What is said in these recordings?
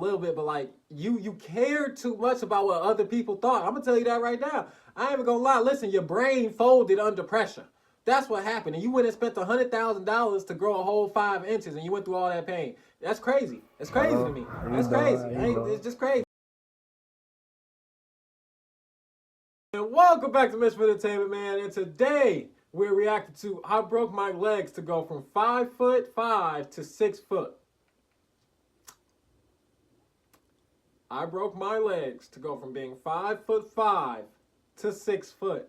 little bit, but like you cared too much about what other people thought. I'm gonna tell you that right now. I ain't even gonna lie. Listen, your brain folded under pressure. That's what happened. And you went and spent $100,000 to grow a whole 5 inches, and you went through all that pain. That's crazy. It's crazy to me. That's crazy. It's just crazy. And welcome back to Mischief Entertainment, man. And today we're reacting to I broke my legs to go from 5'5" to 6 foot. I broke my legs to go from being 5'5" to 6 foot.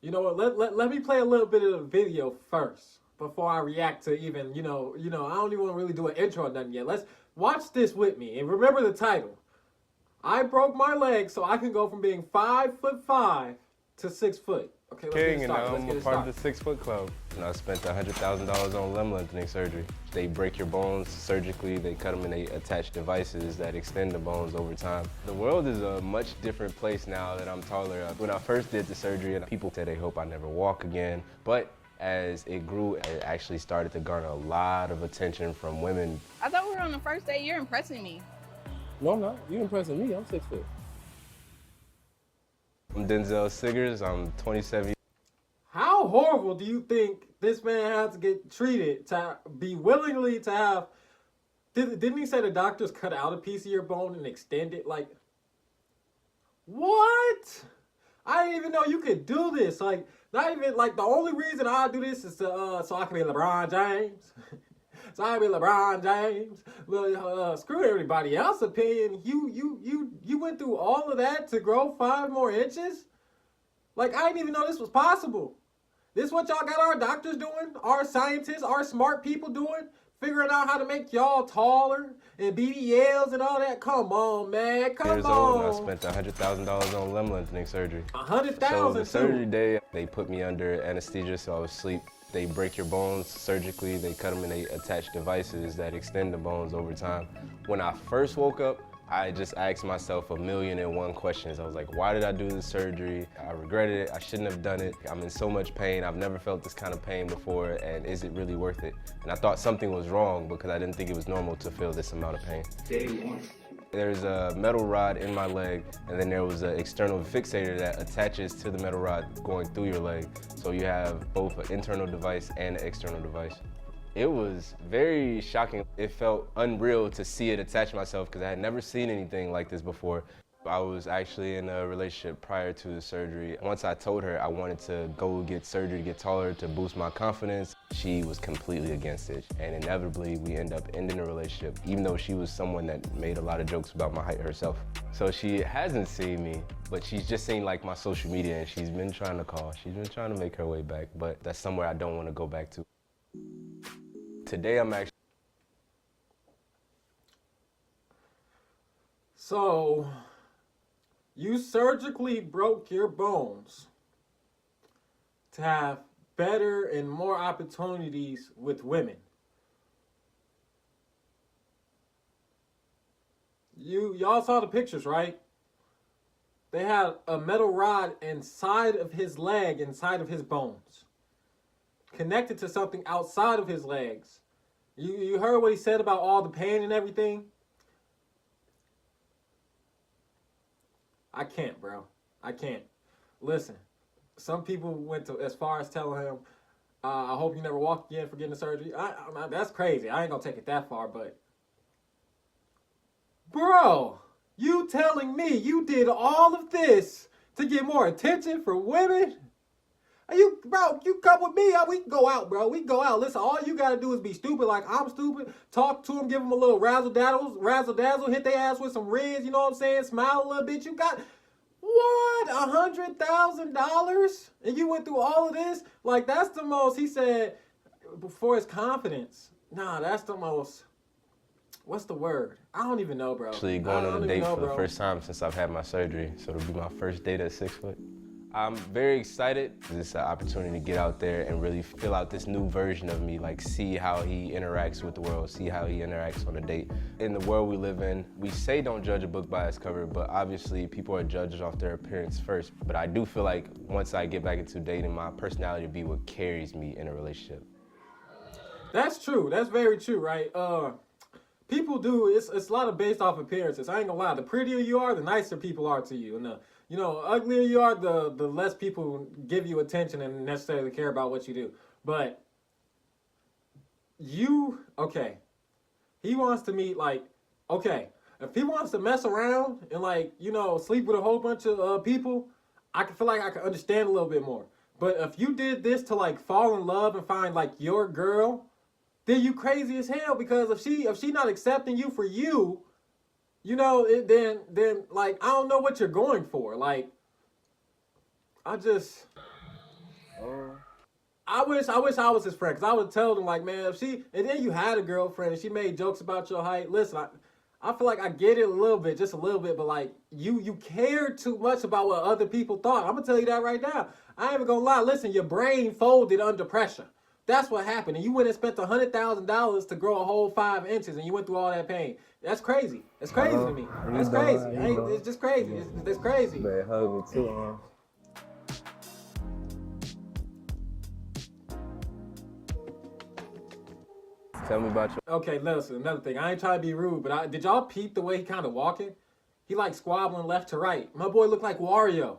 You know what? Let me play a little bit of the video first before I react to even, I don't even want to really do an intro or nothing yet. Let's watch this with me and remember the title. I broke my legs so I can go from being 5'5" to 6 foot. Okay, let's get it started. I'm a part of the 6 Foot Club. And I spent $100,000 on limb lengthening surgery. They break your bones surgically, they cut them, and they attach devices that extend the bones over time. The world is a much different place now that I'm taller. When I first did the surgery, people said they hope I never walk again. But as it grew, it actually started to garner a lot of attention from women. I thought we were on the first date. You're impressing me. No, I'm not. You're impressing me. I'm 6 foot. I'm Denzel Siggers. I'm 27. How horrible do you think this man had to get treated to be willingly to have? Didn't he say the doctors cut out a piece of your bone and extend it? Like, what? I didn't even know you could do this. Like, not even like the only reason I do this is to so I can be LeBron James. So I be LeBron James. Well, screw everybody else's opinion. You went through all of that to grow 5 more inches? Like, I didn't even know this was possible. This what y'all got our doctors doing? Our scientists, our smart people doing? Figuring out how to make y'all taller and BBLs and all that? Come on, man. Come Years on. old, and I spent $100,000 on limb lengthening surgery. $100,000 So the surgery day, they put me under anesthesia so I was asleep. They break your bones surgically, they cut them, and they attach devices that extend the bones over time. When I first woke up, I just asked myself 1,000,001 questions. I was like, why did I do this surgery? I regretted it, I shouldn't have done it. I'm in so much pain, I've never felt this kind of pain before, and is it really worth it? And I thought something was wrong because I didn't think it was normal to feel this amount of pain. Day one. There's a metal rod in my leg, and then there was an external fixator that attaches to the metal rod going through your leg. So you have both an internal device and an external device. It was very shocking. It felt unreal to see it attach myself because I had never seen anything like this before. I was actually in a relationship prior to the surgery. Once I told her I wanted to go get surgery to get taller to boost my confidence, she was completely against it. And inevitably, we end up ending the relationship, even though she was someone that made a lot of jokes about my height herself. So she hasn't seen me, but she's just seen like my social media, and she's been trying to call. She's been trying to make her way back, but that's somewhere I don't want to go back to. Today, I'm actually... So, you surgically broke your bones to have better and more opportunities with women. Y'all saw the pictures, right? They had a metal rod inside of his leg, inside of his bones, connected to something outside of his legs. You heard what he said about all the pain and everything? I can't, bro. I can't. Listen, some people went to as far as telling him, I hope you never walk again for getting the surgery. That's crazy. I ain't gonna take it that far, but... Bro, you telling me you did all of this to get more attention from women? Bro, you come with me, we can go out, bro. We can go out. Listen, all you gotta do is be stupid like I'm stupid. Talk to them, give them a little razzle-dazzle, hit their ass with some reds, you know what I'm saying? Smile a little bit. You got, what, $100,000? And you went through all of this? Like, that's the most, he said, for his confidence. Nah, that's the most, what's the word? I don't even know, bro. Actually going on a date for the first time since I've had my surgery, so it'll be my first date at 6 foot. I'm very excited. This is an opportunity to get out there and really fill out this new version of me, like see how he interacts with the world, see how he interacts on a date. In the world we live in, we say don't judge a book by its cover, but obviously people are judges off their appearance first. But I do feel like once I get back into dating, my personality will be what carries me in a relationship. That's true. That's very true, right? people do. It's a lot of based off appearances. I ain't gonna lie. The prettier you are, the nicer people are to you, and the uglier you are, the less people give you attention and necessarily care about what you do. But okay, he wants to meet okay. If he wants to mess around and sleep with a whole bunch of people, I can feel like I can understand a little bit more. But if you did this to fall in love and find your girl, then you crazy as hell, because if she not accepting you for you, then I don't know what you're going for. I wish I was his friend, because I would tell him man, and then you had a girlfriend and she made jokes about your height. Listen, I feel like I get it a little bit, just a little bit, but you cared too much about what other people thought. I'm gonna tell you that right now. I ain't even gonna lie. Listen, your brain folded under pressure. That's what happened. And you went and spent $100,000 to grow a whole 5 inches, and you went through all that pain. That's crazy. That's crazy to me. That's crazy. It's just crazy. It's crazy. Man, hug me too, Tell me about your... Okay, listen, another thing. I ain't trying to be rude, but did y'all peep the way he kind of walking? He squabbling left to right. My boy looked like Wario.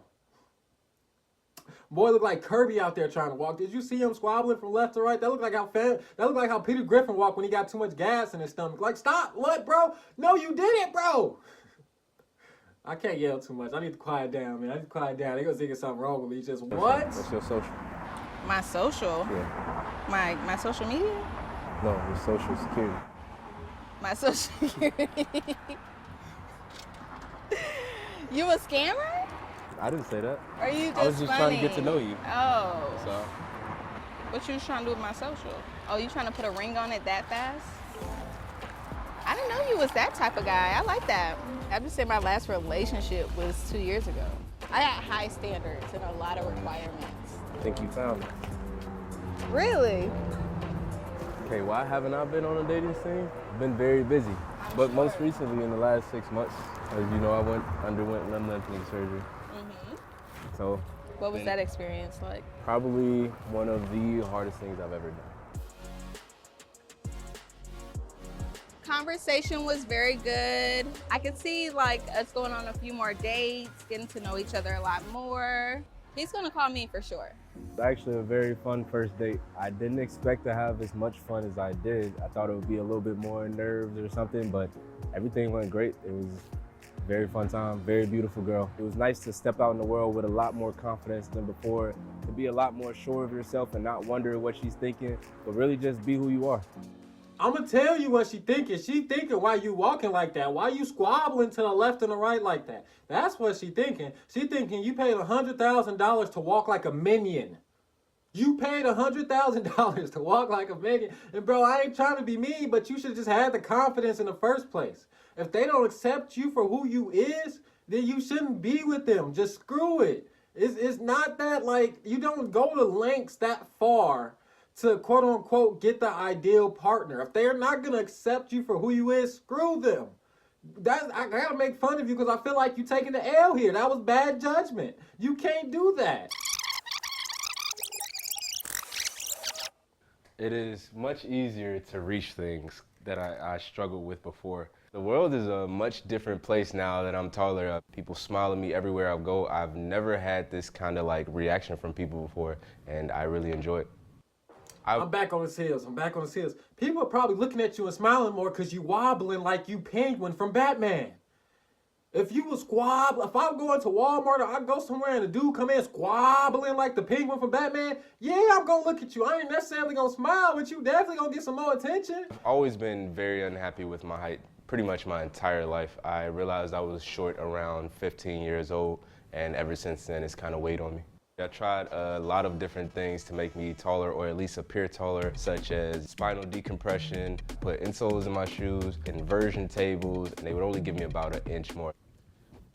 Boy looked like Kirby out there trying to walk. Did you see him squabbling from left to right? That looked like how Peter Griffin walked when he got too much gas in his stomach. Stop, what, bro? No, you didn't, bro. I can't yell too much. I need to quiet down, man. I need to quiet down. They gonna think there's something wrong with me. Just what? What's your social? My social? Yeah. My social media? No, your social security. My social security. You a scammer? I didn't say that. Or you just I was just funny? trying to get to know you. Oh. So. What you was trying to do with my social? Oh, you trying to put a ring on it that fast? I didn't know you was that type of guy. I like that. I just say my last relationship was 2 years ago. I got high standards and a lot of requirements. I think you found it. Really? Okay, why haven't I been on a dating scene? I've been very busy. But most recently, in the last 6 months, as you know, I underwent lengthening surgery. Mm-hmm. So. What was that experience like? Probably one of the hardest things I've ever done. Conversation was very good. I could see us going on a few more dates, getting to know each other a lot more. He's gonna call me for sure. It's actually a very fun first date. I didn't expect to have as much fun as I did. I thought it would be a little bit more nerves or something, but everything went great. It was a very fun time, very beautiful girl. It was nice to step out in the world with a lot more confidence than before, to be a lot more sure of yourself and not wonder what she's thinking, but really just be who you are. I'm gonna tell you what she thinking. She thinking why you walking like that. Why you squabbling to the left and the right like that. That's what she thinking. She thinking you paid $100,000 to walk like a minion. You paid $100,000 to walk like a minion. And bro, I ain't trying to be mean, but you should just have the confidence in the first place. If they don't accept you for who you is, then you shouldn't be with them. Just screw it. It's not that you don't go to lengths that far to quote unquote get the ideal partner. If they're not gonna accept you for who you is, screw them. I gotta make fun of you because I feel like you taking the L here. That was bad judgment. You can't do that. It is much easier to reach things that I struggled with before. The world is a much different place now that I'm taller. People smile at me everywhere I go. I've never had this kind of reaction from people before, and I really enjoy it. I'm back on his heels. People are probably looking at you and smiling more because you wobbling like you Penguin from Batman. If you was if I'm going to Walmart or I go somewhere and a dude come in squabbling like the Penguin from Batman, yeah, I'm gonna look at you. I ain't necessarily gonna smile, but you definitely gonna get some more attention. I've always been very unhappy with my height, pretty much my entire life. I realized I was short around 15 years old, and ever since then it's kind of weighed on me. I tried a lot of different things to make me taller, or at least appear taller, such as spinal decompression, put insoles in my shoes, inversion tables, and they would only give me about 1 inch more.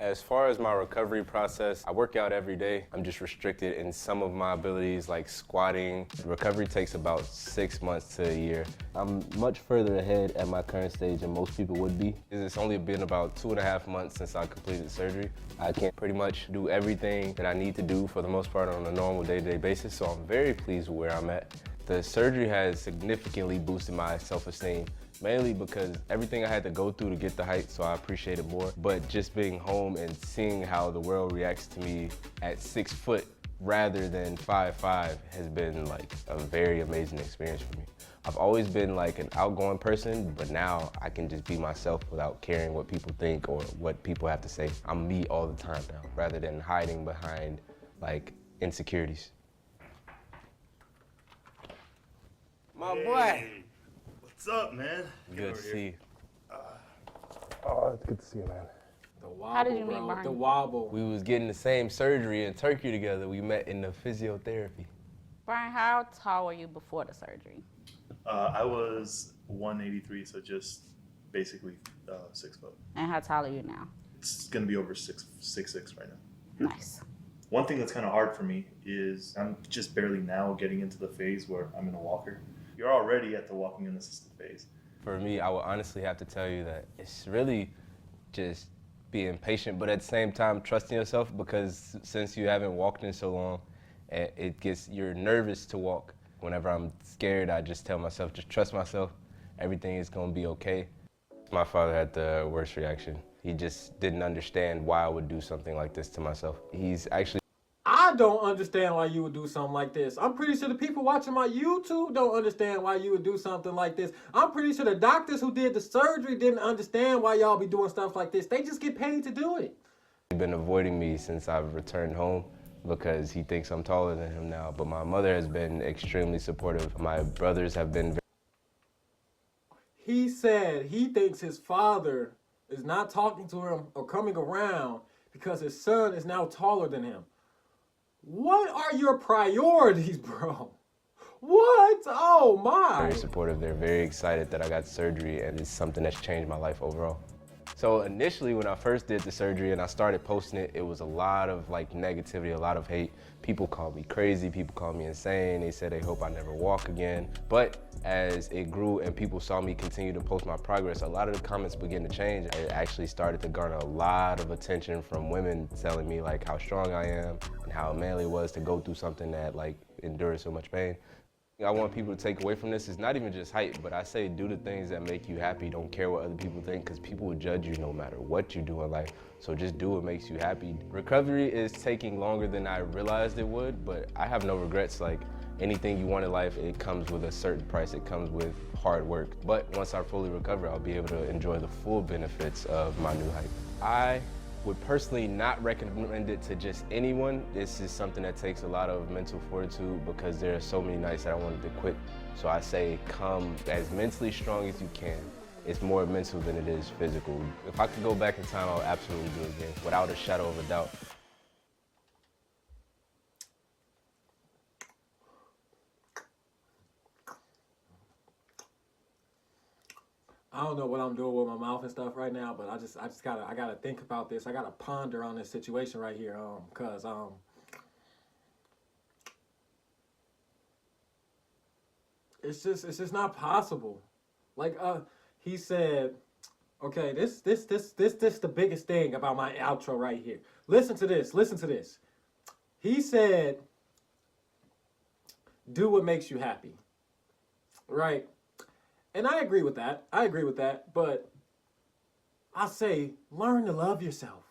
As far as my recovery process, I work out every day. I'm just restricted in some of my abilities like squatting. Recovery takes about 6 months to a year. I'm much further ahead at my current stage than most people would be. It's only been about 2.5 months since I completed surgery. I can pretty much do everything that I need to do for the most part on a normal day-to-day basis, so I'm very pleased with where I'm at. The surgery has significantly boosted my self-esteem. mainly because everything I had to go through to get the height, so I appreciate it more. But just being home and seeing how the world reacts to me at 6 foot rather than 5'5" has been like a very amazing experience for me. I've always been like an outgoing person, but now I can just be myself without caring what people think or what people have to say. I'm me all the time now, rather than hiding behind like insecurities. My boy. What's up, man? Good to see you. Oh, it's good to see you, man. The wobble, How did you meet bro. Barney? The wobble. We was getting the same surgery in Turkey together. We met in the physiotherapy. Brian, how tall were you before the surgery? I was 183, so just basically 6 foot. And how tall are you now? It's gonna be over 6'6" right now. Nice. One thing that's kind of hard for me is I'm just barely now getting into the phase where I'm in a walker. You're already at the walking unassisted phase. For me, I would honestly have to tell you that it's really just being patient, but at the same time trusting yourself, because since you haven't walked in so long, you're nervous to walk. Whenever I'm scared, I just tell myself, just trust myself. Everything is gonna be okay. My father had the worst reaction. He just didn't understand why I would do something like this to myself. He's actually I don't understand why you would do something like this. I'm pretty sure the people watching my YouTube don't understand why you would do something like this. I'm pretty sure the doctors who did the surgery didn't understand why y'all be doing stuff like this. They just get paid to do it. He's been avoiding me since I've returned home because he thinks I'm taller than him now. But my mother has been extremely supportive. My brothers have been He said he thinks his father is not talking to him or coming around because his son is now taller than him. What are your priorities, bro? What? Oh my. very supportive. They're very excited that I got surgery, and it's something that's changed my life overall. So initially when I first did the surgery and I started posting it, it was a lot of like negativity, a lot of hate. People called me crazy, people called me insane. They said they hope I never walk again. But as it grew and people saw me continue to post my progress, a lot of the comments began to change. It actually started to garner a lot of attention from women telling me like how strong I am and how manly it was to go through something that like endured so much pain. I want people to take away from this is not even just height, but I say do the things that make you happy. Don't care what other people think, because people will judge you no matter what you do in life. So just do what makes you happy. Recovery is taking longer than I realized it would, but I have no regrets. Like anything you want in life, it comes with a certain price. It comes with hard work. But once I fully recover, I'll be able to enjoy the full benefits of my new height. I would personally not recommend it to just anyone. This is something that takes a lot of mental fortitude because there are so many nights that I wanted to quit. So I say come as mentally strong as you can. It's more mental than it is physical. If I could go back in time, I would absolutely do it again, without a shadow of a doubt. I don't know what I'm doing with my mouth and stuff right now, but I gotta think about this. I gotta ponder on this situation right here, cause it's just not possible. Like he said, okay, this the biggest thing about my outro right here. Listen to this. He said, do what makes you happy, right? And I agree with that. But I say, learn to love yourself.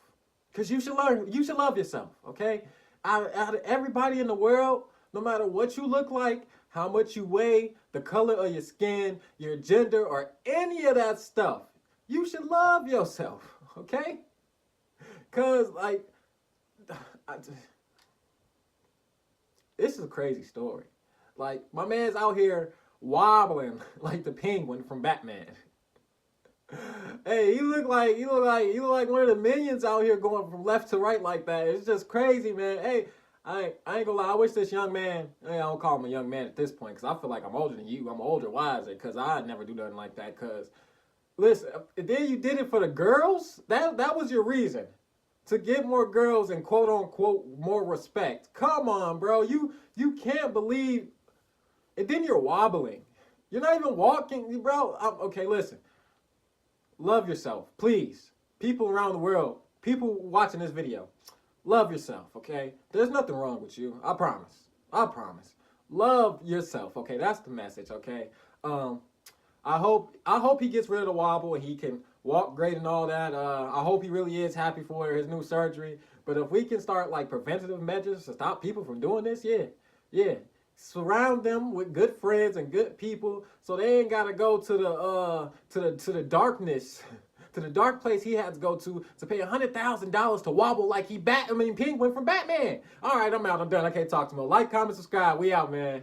Because you should love yourself, okay? Out of everybody in the world, no matter what you look like, how much you weigh, the color of your skin, your gender, or any of that stuff, you should love yourself, okay? Because, like, this is a crazy story. Like, my man's out here wobbling like the penguin from Batman. Hey, you look like one of the minions out here going from left to right like that. It's just crazy, man. Hey, I ain't gonna lie. I wish this young man, I don't call him a young man at this point, because I feel like I'm older than you. I'm older, wiser, because I'd never do nothing like that. Because, listen, then you did it for the girls? That was your reason. To get more girls and quote unquote more respect. Come on, bro. You can't believe. And then you're wobbling. You're not even walking, bro. Okay, listen. Love yourself, please. People around the world, people watching this video, love yourself, okay? There's nothing wrong with you. I promise. Love yourself, okay? That's the message, okay? I I hope he gets rid of the wobble and he can walk great and all that. I hope he really is happy for his new surgery. But if we can start like preventative measures to stop people from doing this, yeah. Surround them with good friends and good people, so they ain't gotta go to the darkness, to the dark place he had to go to pay $100,000 to wobble like Penguin from Batman. All right, I'm out. I'm done. I can't talk to him. Like, comment, subscribe. We out, man.